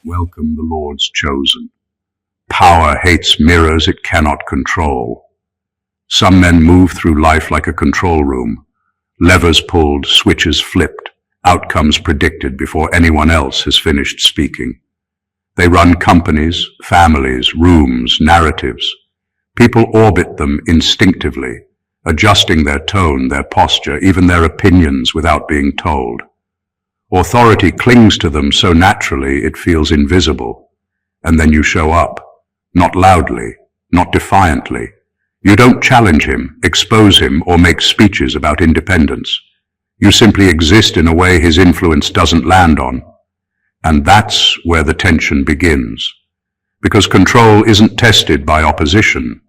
welcome the Lord's chosen. Power hates mirrors it cannot control. Some men move through life like a control room. Levers pulled, switches flipped, outcomes predicted before anyone else has finished speaking. They run companies, families, rooms, narratives. People orbit them instinctively, adjusting their tone, their posture, even their opinions without being told. Authority clings to them so naturally it feels invisible. And then you show up, not loudly, not defiantly. You don't challenge him, expose him, or make speeches about independence. You simply exist in a way his influence doesn't land on. And that's where the tension begins. Because control isn't tested by opposition,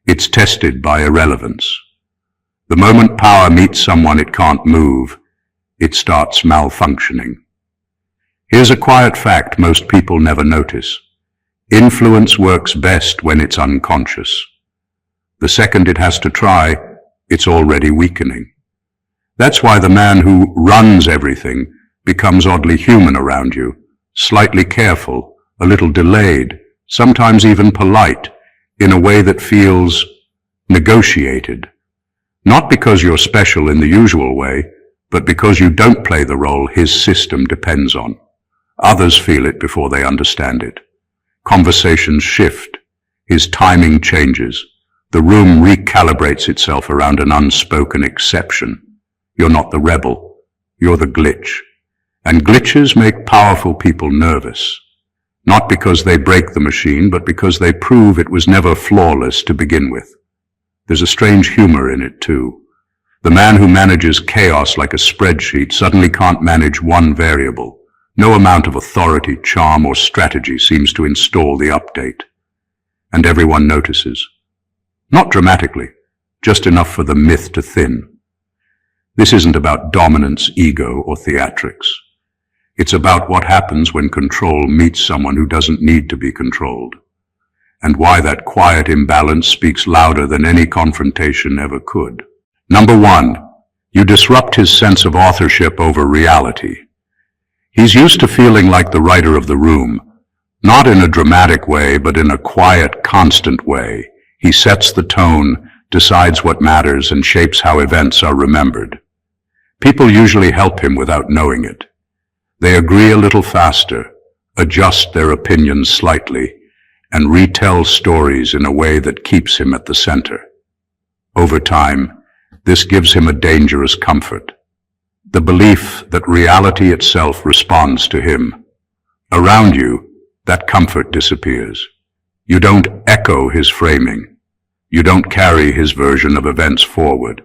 it's tested by irrelevance. The moment power meets someone it can't move, it starts malfunctioning. Here's a quiet fact most people never notice. Influence works best when it's unconscious. The second it has to try, it's already weakening. That's why the man who runs everything becomes oddly human around you, slightly careful, a little delayed, sometimes even polite, in a way that feels negotiated. Not because you're special in the usual way, but because you don't play the role his system depends on. Others feel it before they understand it. Conversations shift. His timing changes. The room recalibrates itself around an unspoken exception. You're not the rebel. You're the glitch. And glitches make powerful people nervous. Not because they break the machine, but because they prove it was never flawless to begin with. There's a strange humor in it, too. The man who manages chaos like a spreadsheet suddenly can't manage one variable. No amount of authority, charm, or strategy seems to install the update. And everyone notices. Not dramatically, just enough for the myth to thin. This isn't about dominance, ego, or theatrics. It's about what happens when control meets someone who doesn't need to be controlled, and why that quiet imbalance speaks louder than any confrontation ever could. Number 1, you disrupt his sense of authorship over reality. He's used to feeling like the writer of the room, not in a dramatic way, but in a quiet, constant way. He sets the tone, decides what matters, and shapes how events are remembered. People usually help him without knowing it. They agree a little faster, adjust their opinions slightly, and retell stories in a way that keeps him at the center. Over time, this gives him a dangerous comfort, the belief that reality itself responds to him. Around you, that comfort disappears. You don't echo his framing. You don't carry his version of events forward.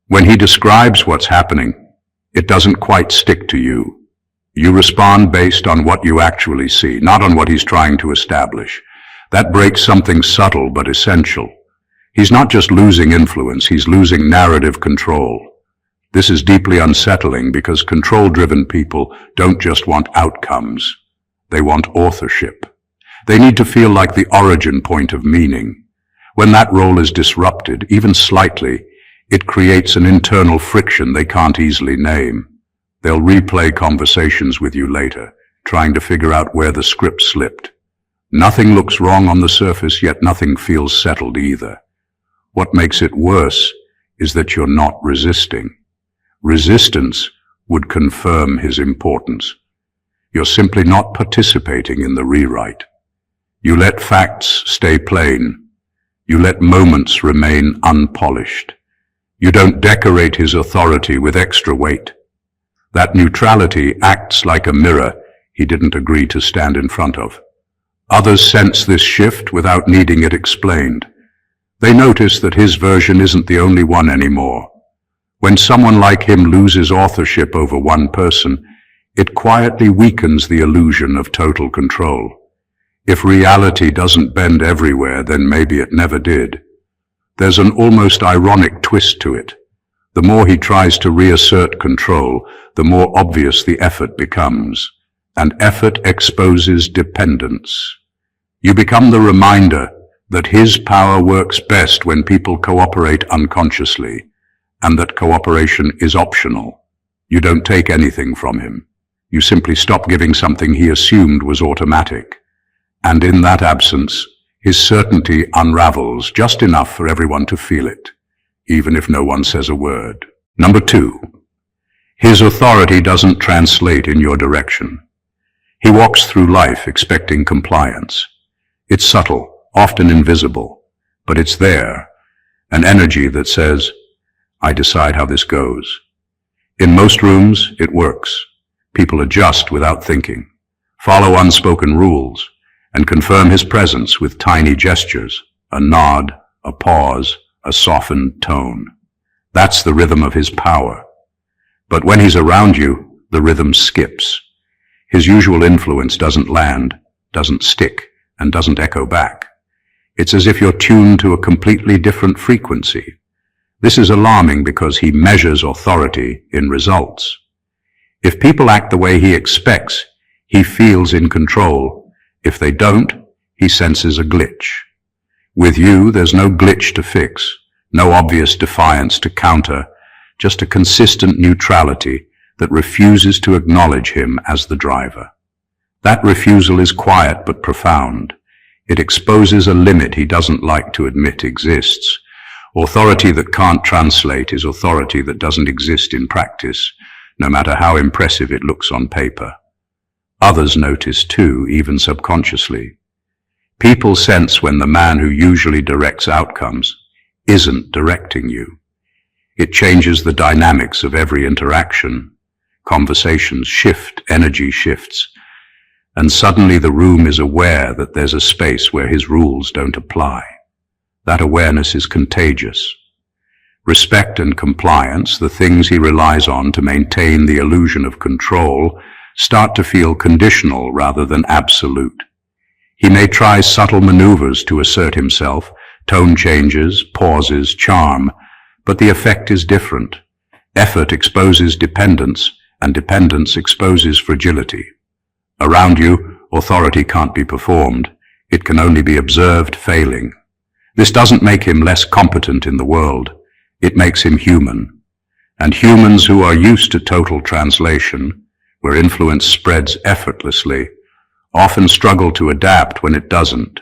When he describes what's happening, it doesn't quite stick to you. You respond based on what you actually see, not on what he's trying to establish. That breaks something subtle but essential. He's not just losing influence, he's losing narrative control. This is deeply unsettling because control-driven people don't just want outcomes. They want authorship. They need to feel like the origin point of meaning. When that role is disrupted, even slightly, it creates an internal friction they can't easily name. They'll replay conversations with you later, trying to figure out where the script slipped. Nothing looks wrong on the surface, yet nothing feels settled either. What makes it worse is that you're not resisting. Resistance would confirm his importance. You're simply not participating in the rewrite. You let facts stay plain. You let moments remain unpolished. You don't decorate his authority with extra weight. That neutrality acts like a mirror he didn't agree to stand in front of. Others sense this shift without needing it explained. They notice that his version isn't the only one anymore. When someone like him loses authorship over one person, it quietly weakens the illusion of total control. If reality doesn't bend everywhere, then maybe it never did. There's an almost ironic twist to it. The more he tries to reassert control, the more obvious the effort becomes. And effort exposes dependence. You become the reminder that his power works best when people cooperate unconsciously, and that cooperation is optional. You don't take anything from him. You simply stop giving something he assumed was automatic. And in that absence, his certainty unravels just enough for everyone to feel it, even if no one says a word. Number 2. His authority doesn't translate in your direction. He walks through life expecting compliance. It's subtle, often invisible, but it's there, an energy that says, I decide how this goes. In most rooms, it works. People adjust without thinking, follow unspoken rules, and confirm his presence with tiny gestures, a nod, a pause, a softened tone. That's the rhythm of his power. But when he's around you, the rhythm skips. His usual influence doesn't land, doesn't stick, and doesn't echo back. It's as if you're tuned to a completely different frequency. This is alarming because he measures authority in results. If people act the way he expects, he feels in control. If they don't, he senses a glitch. With you, there's no glitch to fix, no obvious defiance to counter, just a consistent neutrality that refuses to acknowledge him as the driver. That refusal is quiet but profound. It exposes a limit he doesn't like to admit exists. Authority that can't translate is authority that doesn't exist in practice, no matter how impressive it looks on paper. Others notice too, even subconsciously. People sense when the man who usually directs outcomes isn't directing you. It changes the dynamics of every interaction. Conversations shift, energy shifts, and suddenly the room is aware that there's a space where his rules don't apply. That awareness is contagious. Respect and compliance, the things he relies on to maintain the illusion of control, start to feel conditional rather than absolute. He may try subtle maneuvers to assert himself, tone changes, pauses, charm, but the effect is different. Effort exposes dependence, and dependence exposes fragility. Around you, authority can't be performed. It can only be observed failing. This doesn't make him less competent in the world. It makes him human. And humans who are used to total translation, where influence spreads effortlessly, often struggle to adapt when it doesn't.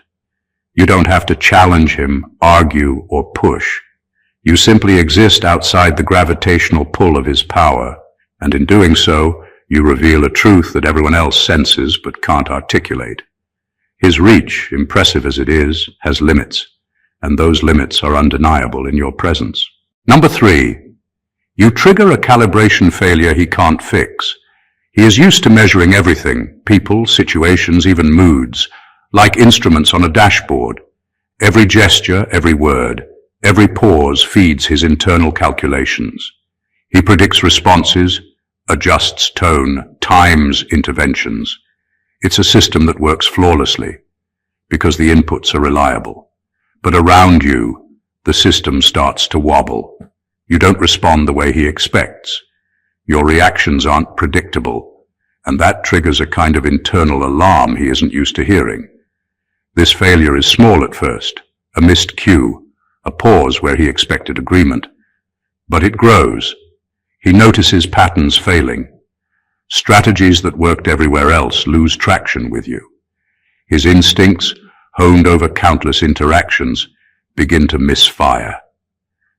You don't have to challenge him, argue, or push. You simply exist outside the gravitational pull of his power, and in doing so, you reveal a truth that everyone else senses but can't articulate. His reach, impressive as it is, has limits, and those limits are undeniable in your presence. Number 3. You trigger a calibration failure he can't fix. He is used to measuring everything, people, situations, even moods, like instruments on a dashboard. Every gesture, every word, every pause feeds his internal calculations. He predicts responses, adjusts tone, times interventions. It's a system that works flawlessly, because the inputs are reliable. But around you, the system starts to wobble. You don't respond the way he expects. Your reactions aren't predictable, and that triggers a kind of internal alarm he isn't used to hearing. This failure is small at first, a missed cue, a pause where he expected agreement. But it grows. He notices patterns failing. Strategies that worked everywhere else lose traction with you. His instincts, honed over countless interactions, begin to misfire.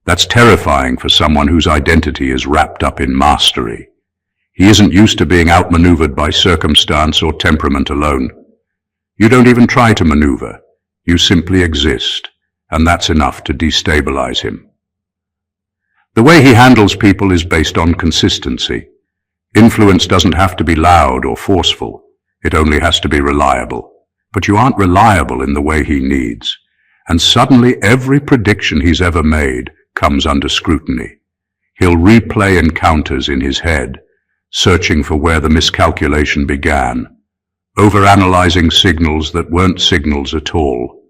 That's terrifying for someone whose identity is wrapped up in mastery. He isn't used to being outmaneuvered by circumstance or temperament alone. You don't even try to maneuver. You simply exist, and that's enough to destabilize him. The way he handles people is based on consistency. Influence doesn't have to be loud or forceful. It only has to be reliable. But you aren't reliable in the way he needs. And suddenly every prediction he's ever made comes under scrutiny. He'll replay encounters in his head, searching for where the miscalculation began, overanalyzing signals that weren't signals at all.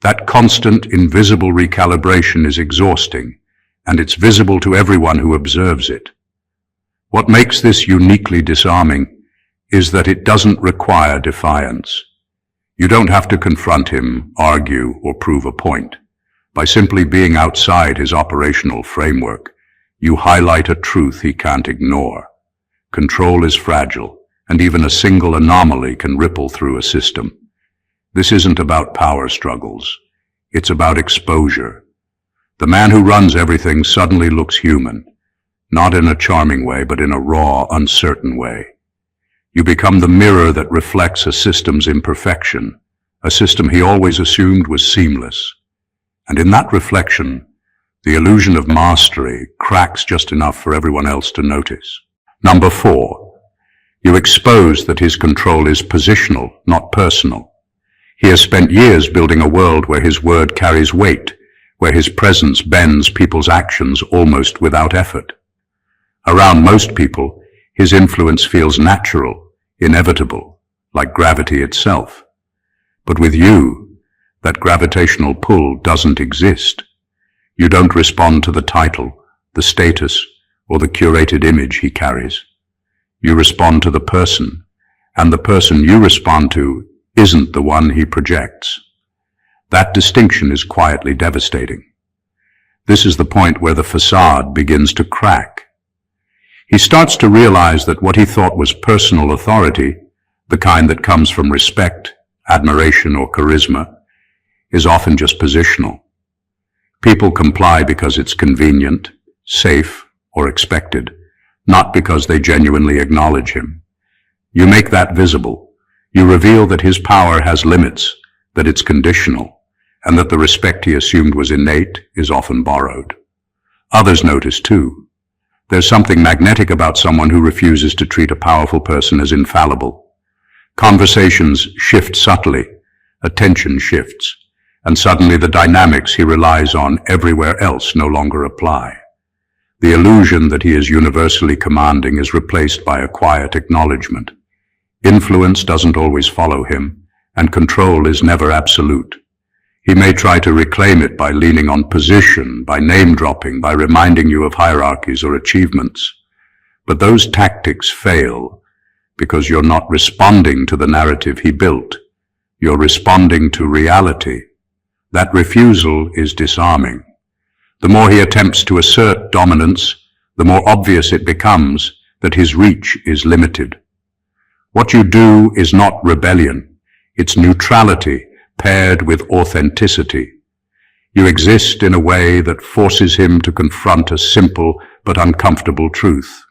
That constant, invisible recalibration is exhausting, and it's visible to everyone who observes it. What makes this uniquely disarming is that it doesn't require defiance. You don't have to confront him, argue, or prove a point. By simply being outside his operational framework, you highlight a truth he can't ignore. Control is fragile, and even a single anomaly can ripple through a system. This isn't about power struggles. It's about exposure. The man who runs everything suddenly looks human, not in a charming way, but in a raw, uncertain way. You become the mirror that reflects a system's imperfection, a system he always assumed was seamless. And in that reflection, the illusion of mastery cracks just enough for everyone else to notice. Number 4, you expose that his control is positional, not personal. He has spent years building a world where his word carries weight, where his presence bends people's actions almost without effort. Around most people, his influence feels natural, inevitable, like gravity itself. But with you, that gravitational pull doesn't exist. You don't respond to the title, the status, or the curated image he carries. You respond to the person, and the person you respond to isn't the one he projects. That distinction is quietly devastating. This is the point where the facade begins to crack. He starts to realize that what he thought was personal authority, the kind that comes from respect, admiration, or charisma, is often just positional. People comply because it's convenient, safe, or expected, not because they genuinely acknowledge him. You make that visible. You reveal that his power has limits, that it's conditional, and that the respect he assumed was innate is often borrowed. Others notice too. There's something magnetic about someone who refuses to treat a powerful person as infallible. Conversations shift subtly, attention shifts, and suddenly the dynamics he relies on everywhere else no longer apply. The illusion that he is universally commanding is replaced by a quiet acknowledgement. Influence doesn't always follow him, and control is never absolute. He may try to reclaim it by leaning on position, by name-dropping, by reminding you of hierarchies or achievements. But those tactics fail because you're not responding to the narrative he built. You're responding to reality. That refusal is disarming. The more he attempts to assert dominance, the more obvious it becomes that his reach is limited. What you do is not rebellion. It's neutrality paired with authenticity. You exist in a way that forces him to confront a simple but uncomfortable truth.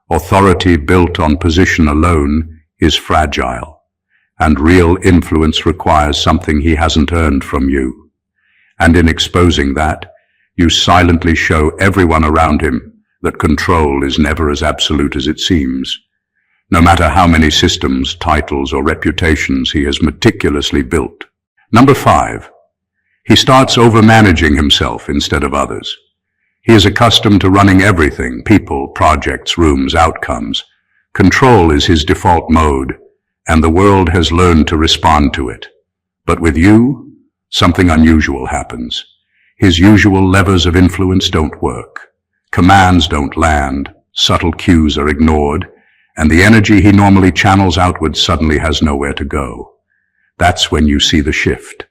Authority built on position alone is fragile, and real influence requires something he hasn't earned from you. And in exposing that, you silently show everyone around him that control is never as absolute as it seems. No matter how many systems, titles, or reputations he has meticulously built. Number 5, he starts overmanaging himself instead of others. He is accustomed to running everything, people, projects, rooms, outcomes. Control is his default mode, and the world has learned to respond to it. But with you, something unusual happens. His usual levers of influence don't work. Commands don't land, subtle cues are ignored, and the energy he normally channels outward suddenly has nowhere to go. That's when you see the shift.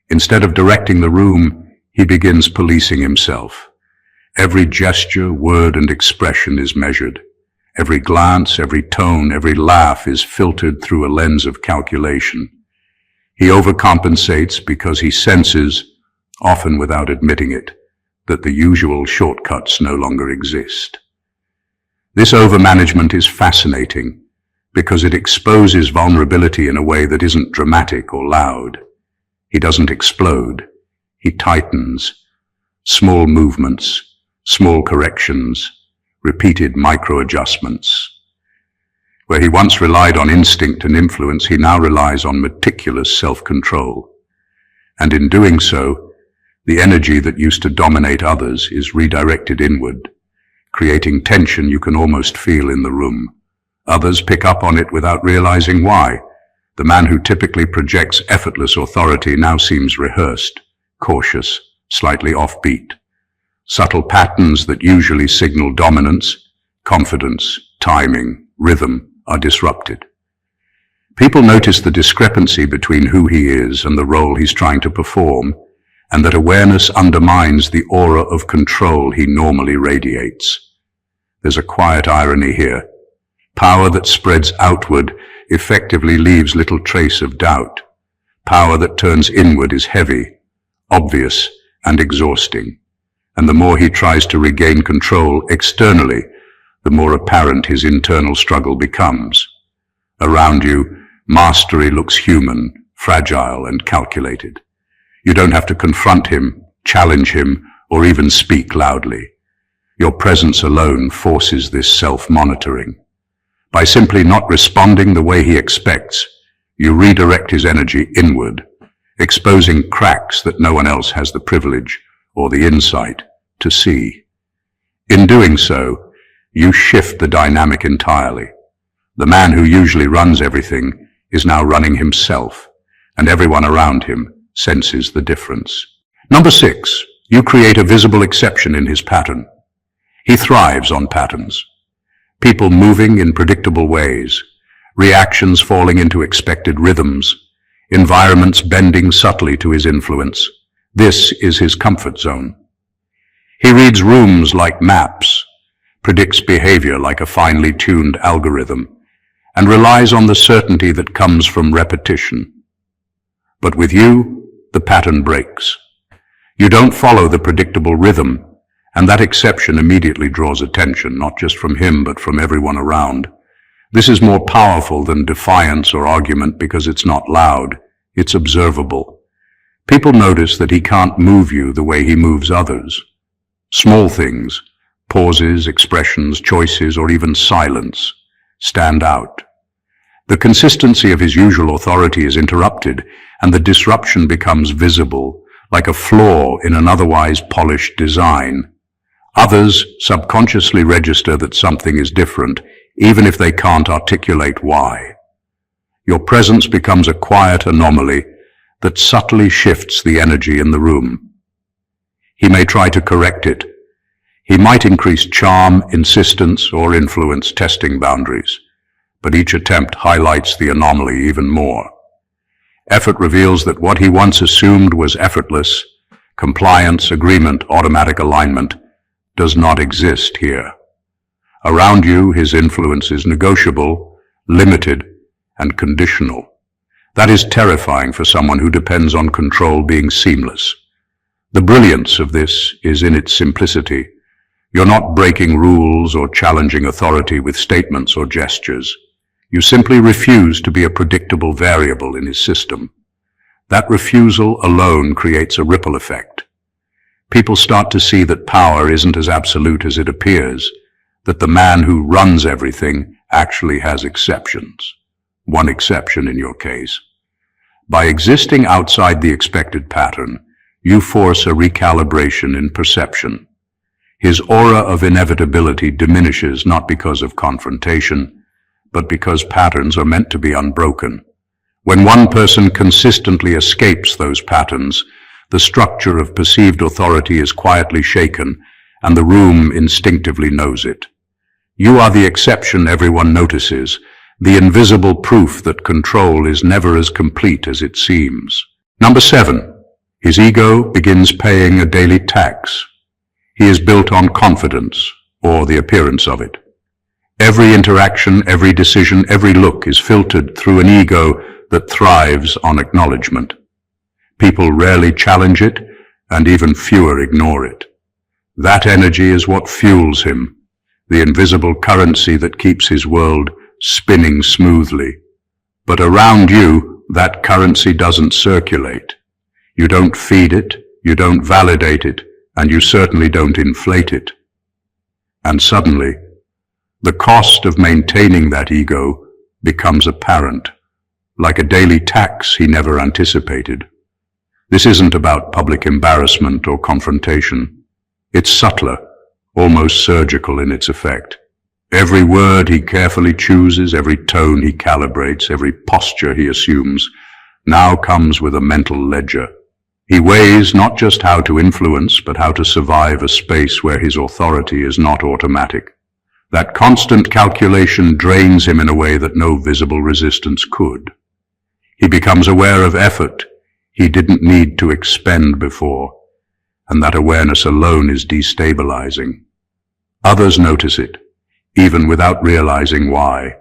Instead of directing the room, he begins policing himself. Every gesture, word, and expression is measured. Every glance, every tone, every laugh is filtered through a lens of calculation. He overcompensates because he senses, often without admitting it, that the usual shortcuts no longer exist. This overmanagement is fascinating because it exposes vulnerability in a way that isn't dramatic or loud. He doesn't explode. He tightens. Small movements, small corrections, repeated micro-adjustments. Where he once relied on instinct and influence, he now relies on meticulous self-control. And in doing so, the energy that used to dominate others is redirected inward, creating tension you can almost feel in the room. Others pick up on it without realizing why. The man who typically projects effortless authority now seems rehearsed, cautious, slightly offbeat. Subtle patterns that usually signal dominance, confidence, timing, rhythm are disrupted. People notice the discrepancy between who he is and the role he's trying to perform, and that awareness undermines the aura of control he normally radiates. There's a quiet irony here. Power that spreads outward effectively leaves little trace of doubt. Power that turns inward is heavy, obvious, and exhausting. And the more he tries to regain control externally, the more apparent his internal struggle becomes. Around you, mastery looks human, fragile, and calculated. You don't have to confront him, challenge him, or even speak loudly. Your presence alone forces this self-monitoring. By simply not responding the way he expects, you redirect his energy inward, exposing cracks that no one else has the privilege or the insight to see. In doing so, you shift the dynamic entirely. The man who usually runs everything is now running himself, and everyone around him senses the difference. Number 6, you create a visible exception in his pattern. He thrives on patterns. People moving in predictable ways, reactions falling into expected rhythms, environments bending subtly to his influence. This is his comfort zone. He reads rooms like maps, predicts behavior like a finely tuned algorithm, and relies on the certainty that comes from repetition. But with you, the pattern breaks. You don't follow the predictable rhythm, and that exception immediately draws attention, not just from him, but from everyone around. This is more powerful than defiance or argument because it's not loud, it's observable. People notice that he can't move you the way he moves others. Small things, pauses, expressions, choices, or even silence, stand out. The consistency of his usual authority is interrupted, and the disruption becomes visible, like a flaw in an otherwise polished design. Others subconsciously register that something is different, even if they can't articulate why. Your presence becomes a quiet anomaly that subtly shifts the energy in the room. He may try to correct it. He might increase charm, insistence, or influence, testing boundaries. But each attempt highlights the anomaly even more. Effort reveals that what he once assumed was effortless, compliance, agreement, automatic alignment, does not exist here. Around you, his influence is negotiable, limited, and conditional. That is terrifying for someone who depends on control being seamless. The brilliance of this is in its simplicity. You're not breaking rules or challenging authority with statements or gestures. You simply refuse to be a predictable variable in his system. That refusal alone creates a ripple effect. People start to see that power isn't as absolute as it appears, that the man who runs everything actually has exceptions. One exception in your case. By existing outside the expected pattern, you force a recalibration in perception. His aura of inevitability diminishes not because of confrontation, but because patterns are meant to be unbroken. When one person consistently escapes those patterns, the structure of perceived authority is quietly shaken, and the room instinctively knows it. You are the exception everyone notices, the invisible proof that control is never as complete as it seems. Number 7, his ego begins paying a daily tax. He is built on confidence, or the appearance of it. Every interaction, every decision, every look is filtered through an ego that thrives on acknowledgement. People rarely challenge it, and even fewer ignore it. That energy is what fuels him, the invisible currency that keeps his world spinning smoothly. But around you, that currency doesn't circulate. You don't feed it, you don't validate it, and you certainly don't inflate it. And suddenly, the cost of maintaining that ego becomes apparent, like a daily tax he never anticipated. This isn't about public embarrassment or confrontation. It's subtler, almost surgical in its effect. Every word he carefully chooses, every tone he calibrates, every posture he assumes, now comes with a mental ledger. He weighs not just how to influence, but how to survive a space where his authority is not automatic. That constant calculation drains him in a way that no visible resistance could. He becomes aware of effort he didn't need to expend before, and that awareness alone is destabilizing. Others notice it, even without realizing why.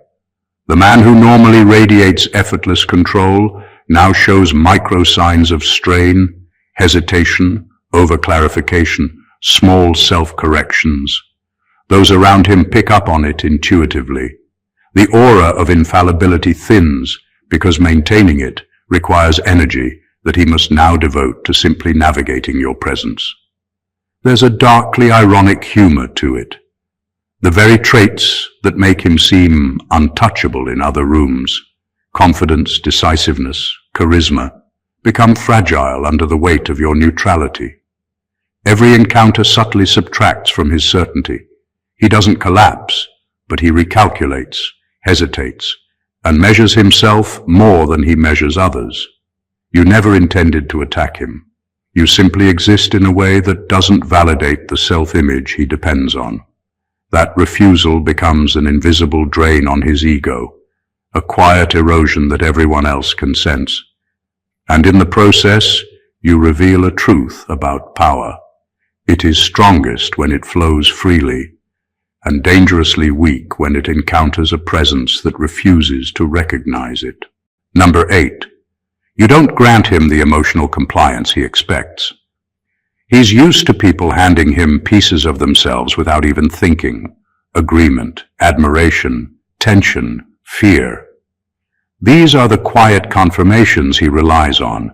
The man who normally radiates effortless control now shows micro signs of strain, hesitation, overclarification, small self-corrections. Those around him pick up on it intuitively. The aura of infallibility thins because maintaining it requires energy that he must now devote to simply navigating your presence. There's a darkly ironic humor to it. The very traits that make him seem untouchable in other rooms, confidence, decisiveness, charisma, become fragile under the weight of your neutrality. Every encounter subtly subtracts from his certainty. He doesn't collapse, but he recalculates, hesitates, and measures himself more than he measures others. You never intended to attack him. You simply exist in a way that doesn't validate the self-image he depends on. That refusal becomes an invisible drain on his ego, a quiet erosion that everyone else can sense. And in the process, you reveal a truth about power. It is strongest when it flows freely, and dangerously weak when it encounters a presence that refuses to recognize it. Number 8. You don't grant him the emotional compliance he expects. He's used to people handing him pieces of themselves without even thinking. Agreement, admiration, tension, fear. These are the quiet confirmations he relies on,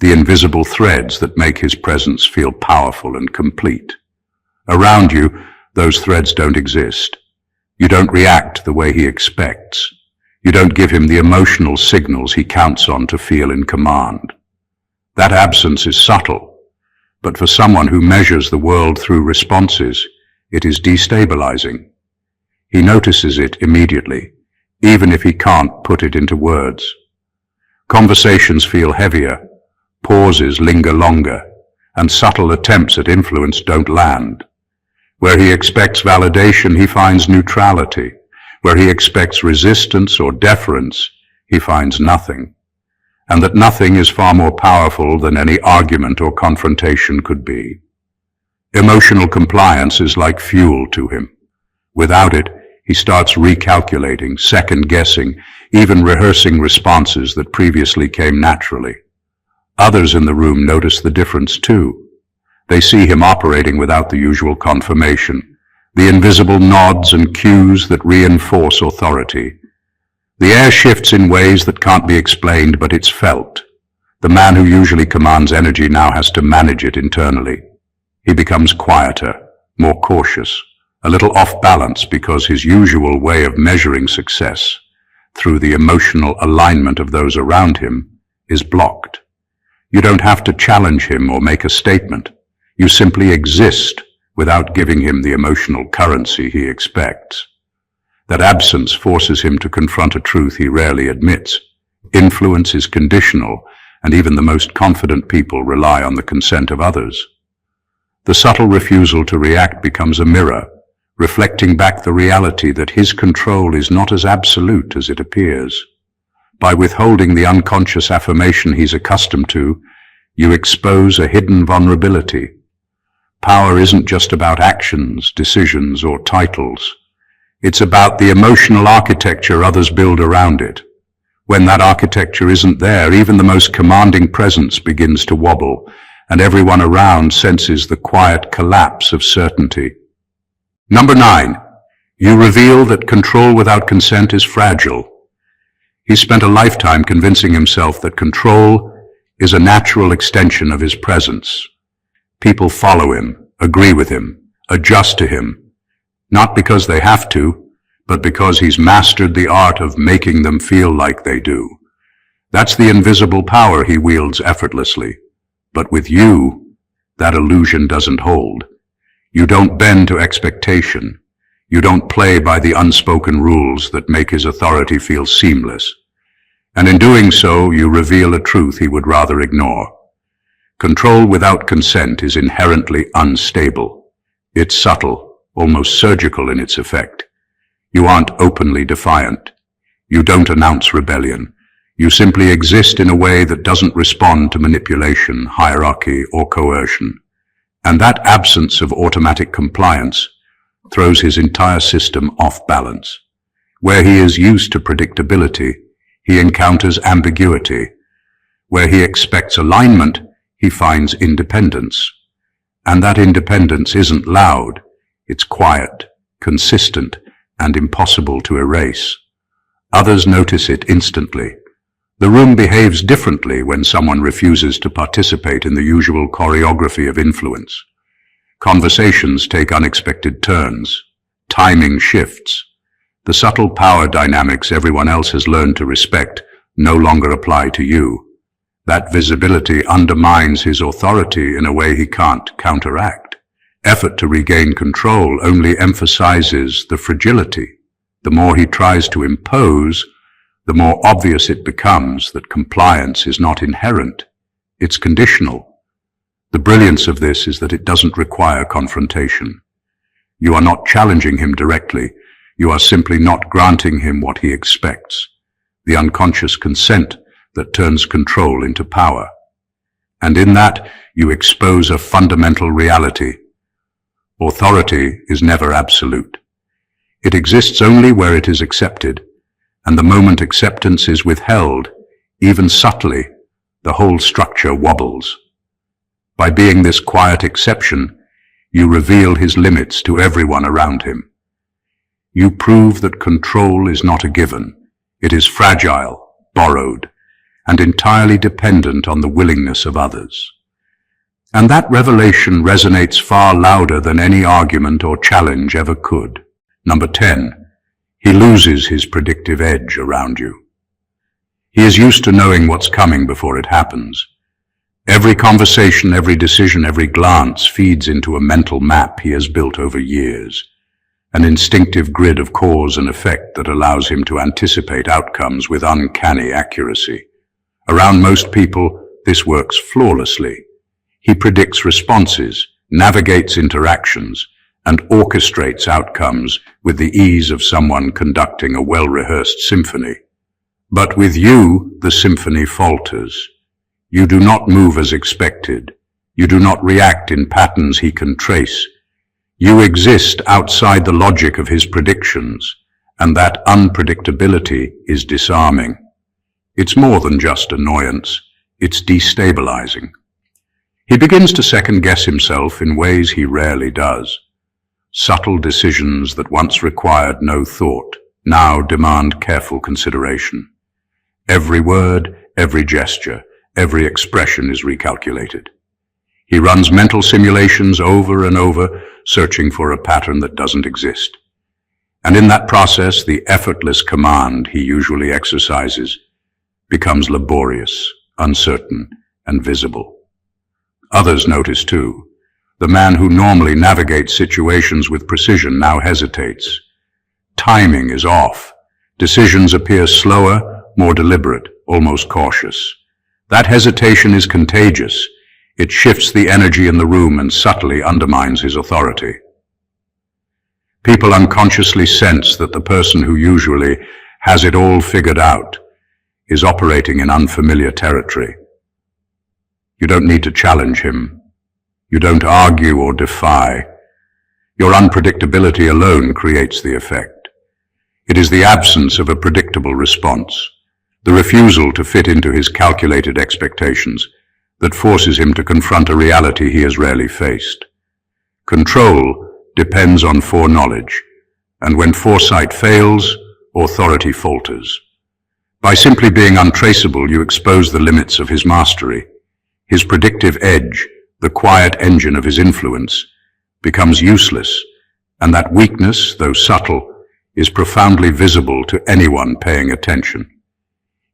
the invisible threads that make his presence feel powerful and complete. Around you, those threads don't exist. You don't react the way he expects. You don't give him the emotional signals he counts on to feel in command. That absence is subtle, but for someone who measures the world through responses, it is destabilizing. He notices it immediately, even if he can't put it into words. Conversations feel heavier, pauses linger longer, and subtle attempts at influence don't land. Where he expects validation, he finds neutrality. Where he expects resistance or deference, he finds nothing. And that nothing is far more powerful than any argument or confrontation could be. Emotional compliance is like fuel to him. Without it, he starts recalculating, second-guessing, even rehearsing responses that previously came naturally. Others in the room notice the difference too. They see him operating without the usual confirmation, the invisible nods and cues that reinforce authority. The air shifts in ways that can't be explained, but it's felt. The man who usually commands energy now has to manage it internally. He becomes quieter, more cautious, a little off balance because his usual way of measuring success, through the emotional alignment of those around him, is blocked. You don't have to challenge him or make a statement. You simply exist without giving him the emotional currency he expects. That absence forces him to confront a truth he rarely admits. Influence is conditional, and even the most confident people rely on the consent of others. The subtle refusal to react becomes a mirror, reflecting back the reality that his control is not as absolute as it appears. By withholding the unconscious affirmation he's accustomed to, you expose a hidden vulnerability. Power isn't just about actions, decisions, or titles. It's about the emotional architecture others build around it. When that architecture isn't there, even the most commanding presence begins to wobble, and everyone around senses the quiet collapse of certainty. Number 9. You reveal that control without consent is fragile. He spent a lifetime convincing himself that control is a natural extension of his presence. People follow him, agree with him, adjust to him, not because they have to, but because he's mastered the art of making them feel like they do. That's the invisible power he wields effortlessly. But with you, that illusion doesn't hold. You don't bend to expectation. You don't play by the unspoken rules that make his authority feel seamless. And in doing so, you reveal a truth he would rather ignore. Control without consent is inherently unstable. It's subtle, almost surgical in its effect. You aren't openly defiant. You don't announce rebellion. You simply exist in a way that doesn't respond to manipulation, hierarchy, or coercion. And that absence of automatic compliance throws his entire system off balance. Where he is used to predictability, he encounters ambiguity. Where he expects alignment, he finds independence. And that independence isn't loud, it's quiet, consistent, and impossible to erase. Others notice it instantly. The room behaves differently when someone refuses to participate in the usual choreography of influence. Conversations take unexpected turns. Timing shifts. The subtle power dynamics everyone else has learned to respect no longer apply to you. That visibility undermines his authority in a way he can't counteract. Effort to regain control only emphasizes the fragility. The more he tries to impose, the more obvious it becomes that compliance is not inherent. It's conditional. The brilliance of this is that it doesn't require confrontation. You are not challenging him directly. You are simply not granting him what he expects. The unconscious consent that turns control into power. And in that, you expose a fundamental reality. Authority is never absolute. It exists only where it is accepted, and the moment acceptance is withheld, even subtly, the whole structure wobbles. By being this quiet exception, you reveal his limits to everyone around him. You prove that control is not a given. It is fragile, borrowed, and entirely dependent on the willingness of others. And that revelation resonates far louder than any argument or challenge ever could. Number 10. He loses his predictive edge around you. He is used to knowing what's coming before it happens. Every conversation, every decision, every glance feeds into a mental map he has built over years, an instinctive grid of cause and effect that allows him to anticipate outcomes with uncanny accuracy. Around most people, this works flawlessly. He predicts responses, navigates interactions, and orchestrates outcomes with the ease of someone conducting a well-rehearsed symphony. But with you, the symphony falters. You do not move as expected. You do not react in patterns he can trace. You exist outside the logic of his predictions, and that unpredictability is disarming. It's more than just annoyance. It's destabilizing. He begins to second-guess himself in ways he rarely does. Subtle decisions that once required no thought now demand careful consideration. Every word, every gesture, every expression is recalculated. He runs mental simulations over and over, searching for a pattern that doesn't exist. And in that process, the effortless command he usually exercises becomes laborious, uncertain, and visible. Others notice too. The man who normally navigates situations with precision now hesitates. Timing is off. Decisions appear slower, more deliberate, almost cautious. That hesitation is contagious. It shifts the energy in the room and subtly undermines his authority. People unconsciously sense that the person who usually has it all figured out is operating in unfamiliar territory. You don't need to challenge him. You don't argue or defy. Your unpredictability alone creates the effect. It is the absence of a predictable response, the refusal to fit into his calculated expectations, that forces him to confront a reality he has rarely faced. Control depends on foreknowledge, and when foresight fails, authority falters. By simply being untraceable, you expose the limits of his mastery. His predictive edge, the quiet engine of his influence, becomes useless, and that weakness, though subtle, is profoundly visible to anyone paying attention.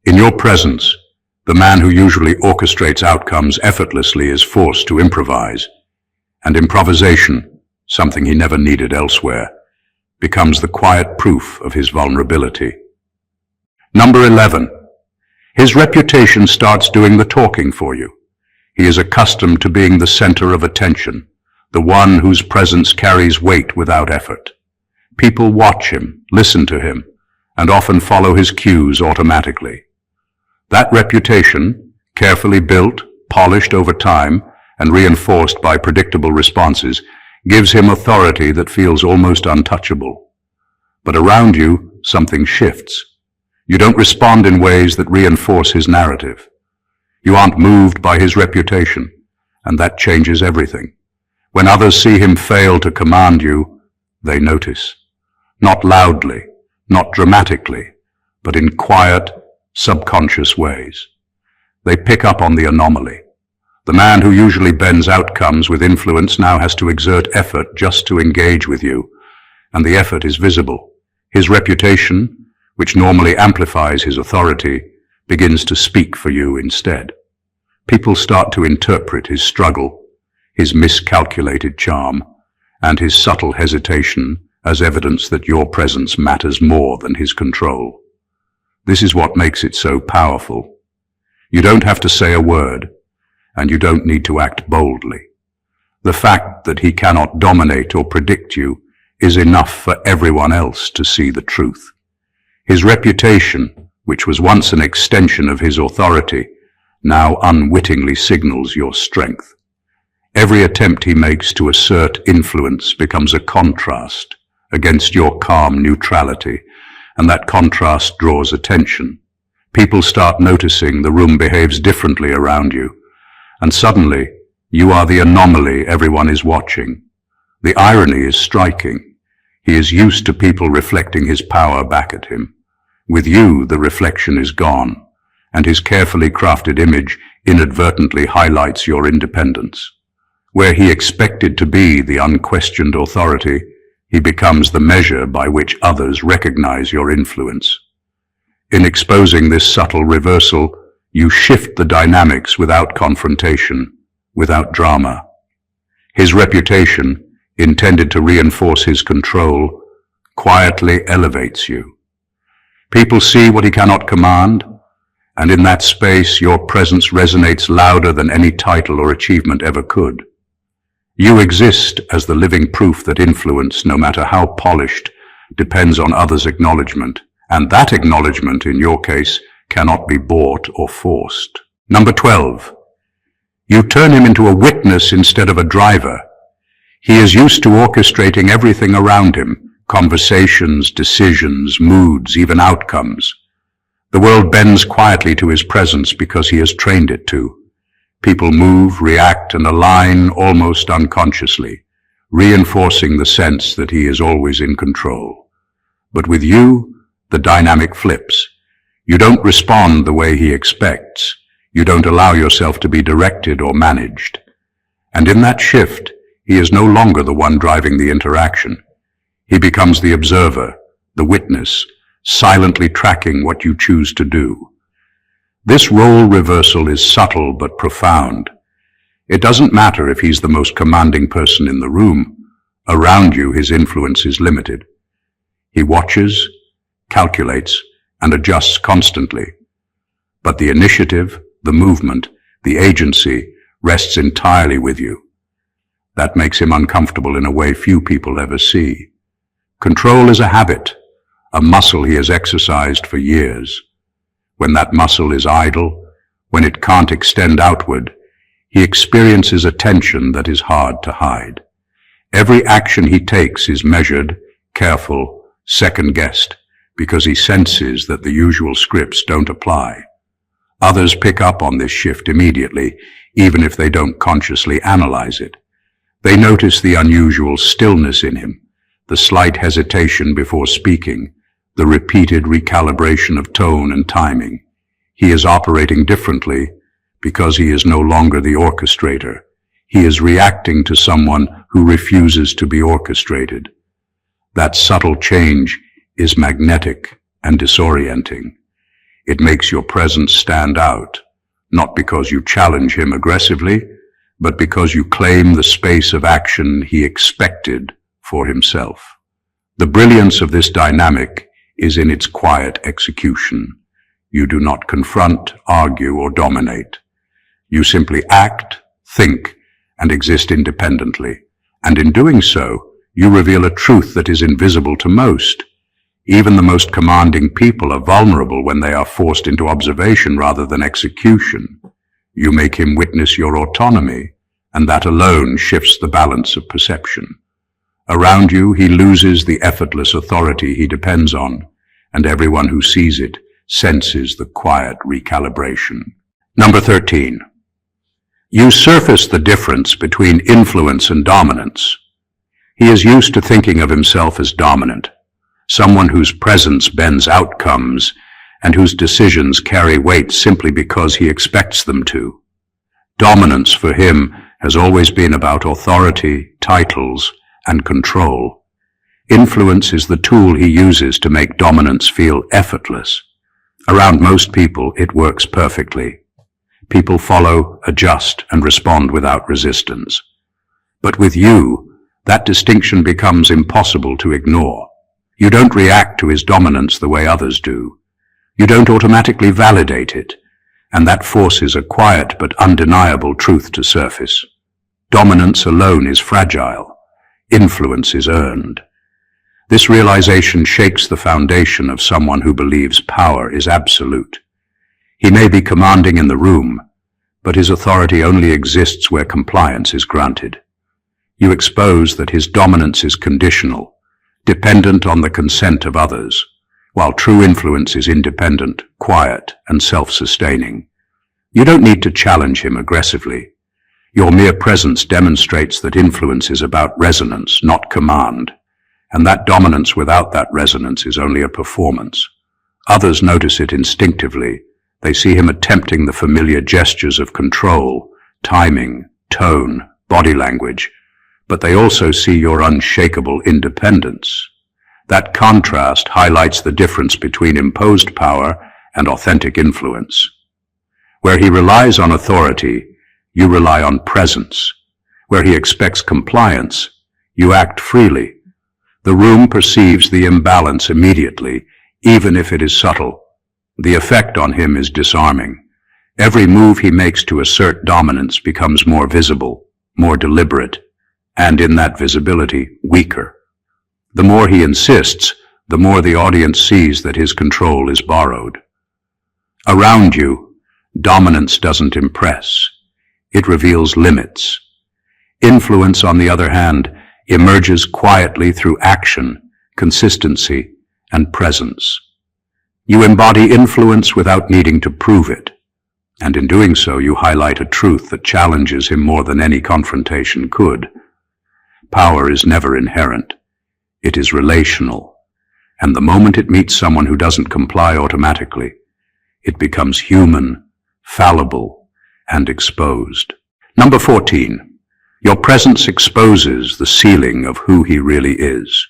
In your presence, the man who usually orchestrates outcomes effortlessly is forced to improvise, and improvisation, something he never needed elsewhere, becomes the quiet proof of his vulnerability. Number 11. His reputation starts doing the talking for you. He is accustomed to being the center of attention, the one whose presence carries weight without effort. People watch him, listen to him, and often follow his cues automatically. That reputation, carefully built, polished over time, and reinforced by predictable responses, gives him authority that feels almost untouchable. But around you, something shifts. You don't respond in ways that reinforce his narrative. You aren't moved by his reputation, and that changes everything. When others see him fail to command you, they notice. Not loudly, not dramatically, but in quiet, subconscious ways. They pick up on the anomaly. The man who usually bends outcomes with influence now has to exert effort just to engage with you, and the effort is visible. His reputation, which normally amplifies his authority, begins to speak for you instead. People start to interpret his struggle, his miscalculated charm, and his subtle hesitation as evidence that your presence matters more than his control. This is what makes it so powerful. You don't have to say a word, and you don't need to act boldly. The fact that he cannot dominate or predict you is enough for everyone else to see the truth. His reputation, which was once an extension of his authority, now unwittingly signals your strength. Every attempt he makes to assert influence becomes a contrast against your calm neutrality, and that contrast draws attention. People start noticing the room behaves differently around you, and suddenly you are the anomaly everyone is watching. The irony is striking. He is used to people reflecting his power back at him. With you, the reflection is gone, and his carefully crafted image inadvertently highlights your independence. Where he expected to be the unquestioned authority, he becomes the measure by which others recognize your influence. In exposing this subtle reversal, you shift the dynamics without confrontation, without drama. His reputation, intended to reinforce his control, quietly elevates you. People see what he cannot command, and in that space your presence resonates louder than any title or achievement ever could. You exist as the living proof that influence, no matter how polished, depends on others' acknowledgement, and that acknowledgement, in your case, cannot be bought or forced. Number 12. You turn him into a witness instead of a driver. He is used to orchestrating everything around him, conversations, decisions, moods, even outcomes. The world bends quietly to his presence because he has trained it to. People move, react, and align almost unconsciously, reinforcing the sense that he is always in control. But with you, the dynamic flips. You don't respond the way he expects. You don't allow yourself to be directed or managed. And in that shift, he is no longer the one driving the interaction. He becomes the observer, the witness, silently tracking what you choose to do. This role reversal is subtle but profound. It doesn't matter if he's the most commanding person in the room. Around you, his influence is limited. He watches, calculates, and adjusts constantly. But the initiative, the movement, the agency rests entirely with you. That makes him uncomfortable in a way few people ever see. Control is a habit, a muscle he has exercised for years. When that muscle is idle, when it can't extend outward, he experiences a tension that is hard to hide. Every action he takes is measured, careful, second-guessed, because he senses that the usual scripts don't apply. Others pick up on this shift immediately, even if they don't consciously analyze it. They notice the unusual stillness in him, the slight hesitation before speaking, the repeated recalibration of tone and timing. He is operating differently because he is no longer the orchestrator. He is reacting to someone who refuses to be orchestrated. That subtle change is magnetic and disorienting. It makes your presence stand out, not because you challenge him aggressively, but because you claim the space of action he expected for himself. The brilliance of this dynamic is in its quiet execution. You do not confront, argue, or dominate. You simply act, think, and exist independently. And in doing so, you reveal a truth that is invisible to most. Even the most commanding people are vulnerable when they are forced into observation rather than execution. You make him witness your autonomy, and that alone shifts the balance of perception. Around you, he loses the effortless authority he depends on, and everyone who sees it senses the quiet recalibration. Number 13. You surface the difference between influence and dominance. He is used to thinking of himself as dominant, someone whose presence bends outcomes and whose decisions carry weight simply because he expects them to. Dominance for him has always been about authority, titles, and control. Influence is the tool he uses to make dominance feel effortless. Around most people, it works perfectly. People follow, adjust, and respond without resistance. But with you, that distinction becomes impossible to ignore. You don't react to his dominance the way others do. You don't automatically validate it, and that forces a quiet but undeniable truth to surface. Dominance alone is fragile. Influence is earned. This realization shakes the foundation of someone who believes power is absolute. He may be commanding in the room, but his authority only exists where compliance is granted. You expose that his dominance is conditional, dependent on the consent of others, while true influence is independent, quiet, and self-sustaining. You don't need to challenge him aggressively. Your mere presence demonstrates that influence is about resonance, not command, and that dominance without that resonance is only a performance. Others notice it instinctively. They see him attempting the familiar gestures of control, timing, tone, body language, but they also see your unshakable independence. That contrast highlights the difference between imposed power and authentic influence. Where he relies on authority, you rely on presence. Where he expects compliance, you act freely. The room perceives the imbalance immediately, even if it is subtle. The effect on him is disarming. Every move he makes to assert dominance becomes more visible, more deliberate, and in that visibility, weaker. The more he insists, the more the audience sees that his control is borrowed. Around you, dominance doesn't impress. It reveals limits. Influence, on the other hand, emerges quietly through action, consistency, and presence. You embody influence without needing to prove it, and in doing so you highlight a truth that challenges him more than any confrontation could. Power is never inherent. It is relational, and the moment it meets someone who doesn't comply automatically, it becomes human, fallible, and exposed. Number 14. Your presence exposes the ceiling of who he really is.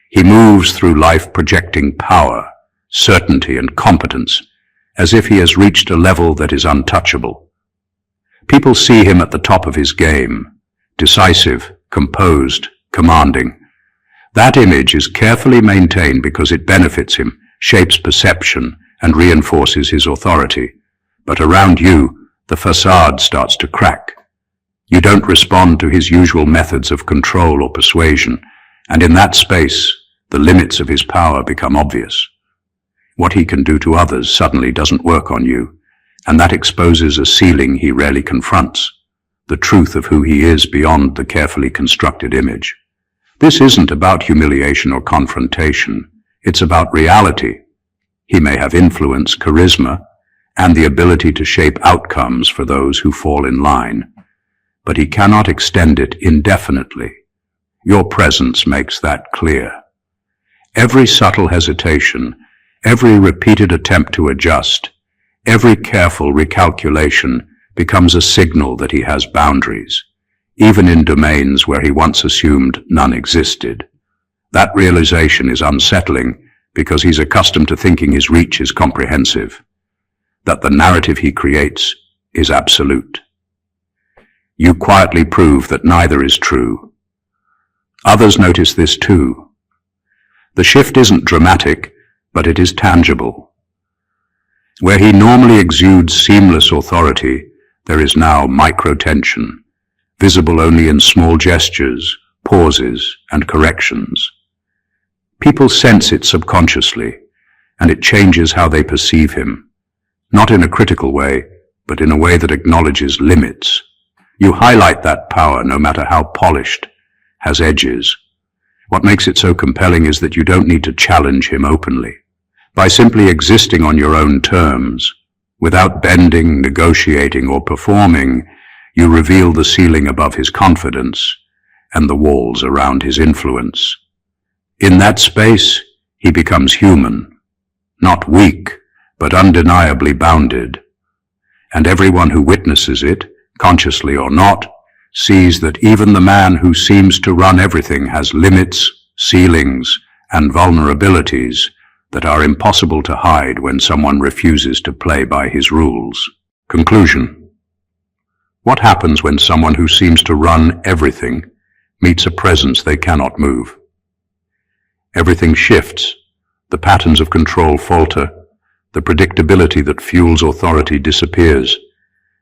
He moves through life projecting power, certainty, and competence, as if he has reached a level that is untouchable. People see him at the top of his game, decisive, composed, commanding. That image is carefully maintained because it benefits him, shapes perception, and reinforces his authority. But around you, the facade starts to crack. You don't respond to his usual methods of control or persuasion, and in that space, the limits of his power become obvious. What he can do to others suddenly doesn't work on you, and that exposes a ceiling he rarely confronts, the truth of who he is beyond the carefully constructed image. This isn't about humiliation or confrontation. It's about reality. He may have influence, charisma, and the ability to shape outcomes for those who fall in line, but he cannot extend it indefinitely. Your presence makes that clear. Every subtle hesitation, every repeated attempt to adjust, every careful recalculation becomes a signal that he has boundaries, even in domains where he once assumed none existed. That realization is unsettling because he's accustomed to thinking his reach is comprehensive, that the narrative he creates is absolute. You quietly prove that neither is true. Others notice this too. The shift isn't dramatic, but it is tangible. Where he normally exudes seamless authority, there is now micro-tension, visible only in small gestures, pauses, and corrections. People sense it subconsciously, and it changes how they perceive him, not in a critical way, but in a way that acknowledges limits. You highlight that power, no matter how polished, has edges. What makes it so compelling is that you don't need to challenge him openly. By simply existing on your own terms, without bending, negotiating, or performing, you reveal the ceiling above his confidence and the walls around his influence. In that space, he becomes human, not weak, but undeniably bounded. And everyone who witnesses it, consciously or not, sees that even the man who seems to run everything has limits, ceilings, and vulnerabilities that are impossible to hide when someone refuses to play by his rules. Conclusion. What happens when someone who seems to run everything meets a presence they cannot move? Everything shifts, the patterns of control falter, the predictability that fuels authority disappears,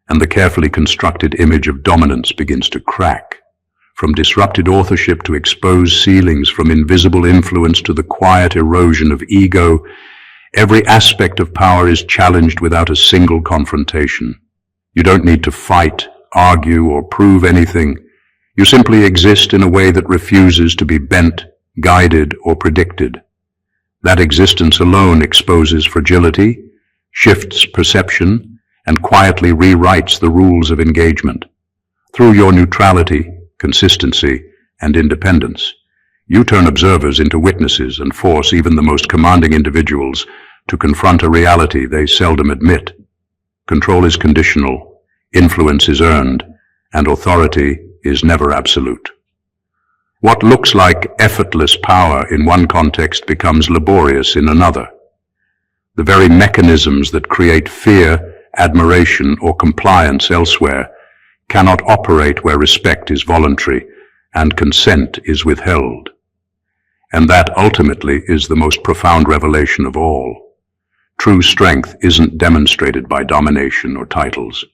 and the carefully constructed image of dominance begins to crack. From disrupted authorship to exposed ceilings, from invisible influence to the quiet erosion of ego, every aspect of power is challenged without a single confrontation. You don't need to fight, argue, or prove anything. You simply exist in a way that refuses to be bent, guided, or predicted. That existence alone exposes fragility, shifts perception, and quietly rewrites the rules of engagement. Through your neutrality, consistency, and independence, you turn observers into witnesses and force even the most commanding individuals to confront a reality they seldom admit. Control is conditional, influence is earned, and authority is never absolute. What looks like effortless power in one context becomes laborious in another. The very mechanisms that create fear, admiration, or compliance elsewhere cannot operate where respect is voluntary and consent is withheld. And that ultimately is the most profound revelation of all. True strength isn't demonstrated by domination or titles.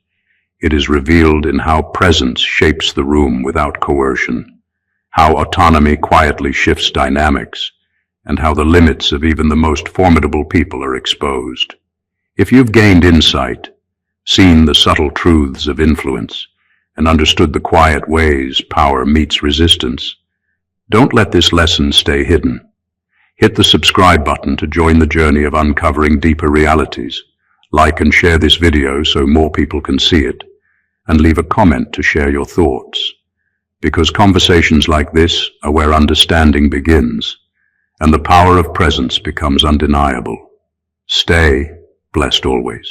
It is revealed in how presence shapes the room without coercion, how autonomy quietly shifts dynamics, and how the limits of even the most formidable people are exposed. If you've gained insight, seen the subtle truths of influence, and understood the quiet ways power meets resistance, don't let this lesson stay hidden. Hit the subscribe button to join the journey of uncovering deeper realities. Like and share this video so more people can see it, and leave a comment to share your thoughts. Because conversations like this are where understanding begins, and the power of presence becomes undeniable. Stay blessed always.